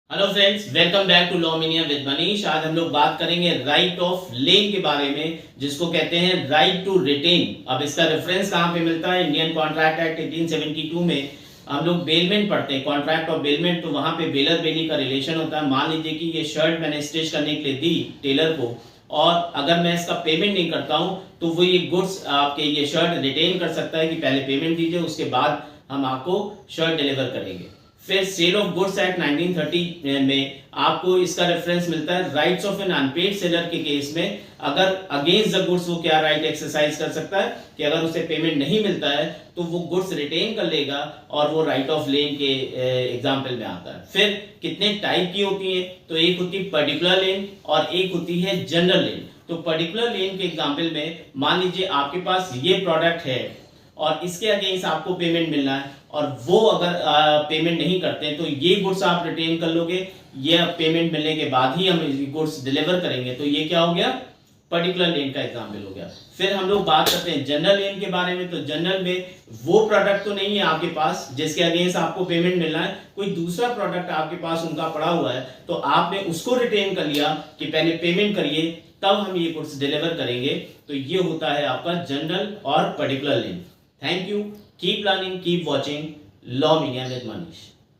Hello friends, welcome back to law mania with Manish. आज हम लोग बात करेंगे राइट ऑफ लेन के बारे में, जिसको कहते हैं राइट टू रिटेन। अब इसका रेफरेंस कहाँ पे मिलता है? इंडियन कॉन्ट्रैक्ट एक्ट 1872 में हम लोग बेलमेंट पढ़ते हैं, कॉन्ट्रैक्ट ऑफ बेलमेंट। तो वहां पे बेलर बेली का रिलेशन होता है। मान लीजिए कि ये शर्ट मैंने स्टिच करने के लिए दी टेलर को, और अगर मैं इसका पेमेंट नहीं करता हूं तो वो ये गुड्स आपके ये शर्ट रिटेन कर सकता है कि पहले पेमेंट दीजिए, उसके बाद हम आपको शर्ट डिलीवर करेंगे। फिर सेल ऑफ गुड्स एक्ट 1930 में आपको इसका रेफरेंस मिलता है rights of an unpaid seller के केस में। अगर अगेंस्ट द गुड्स वो क्या राइट एक्सरसाइज कर सकता है कि अगर उसे पेमेंट नहीं मिलता है तो वो गुड्स रिटेन कर लेगा, और वो राइट ऑफ लेन के एग्जाम्पल में आता है। फिर कितने टाइप की होती है? तो एक होती है पर्टिकुलर लेन और एक होती है जनरल लेन। तो पर्टिकुलर लेन के एग्जाम्पल में मान लीजिए आपके पास ये प्रोडक्ट है और इसके अगेंस्ट आपको पेमेंट मिलना है, और वो अगर पेमेंट नहीं करते हैं तो ये गुड्स आप रिटेन कर लोगे। ये पेमेंट मिलने के बाद ही हम गुड्स डिलीवर करेंगे। तो ये क्या हो गया? पर्टिकुलर लेन का एग्जाम्पल हो गया। फिर हम लोग बात करते हैं जनरल लेन के बारे में। तो जनरल में वो प्रोडक्ट तो नहीं है आपके पास जिसके अगेंस्ट आपको पेमेंट मिलना है, कोई दूसरा प्रोडक्ट आपके पास उनका पड़ा हुआ है, तो आपने उसको रिटेन कर लिया कि पहले पेमेंट करिए तब हम ये गुड्स डिलीवर करेंगे। तो ये होता है आपका जनरल और particular lane. Thank you. Keep learning, keep watching Law Media with Manish.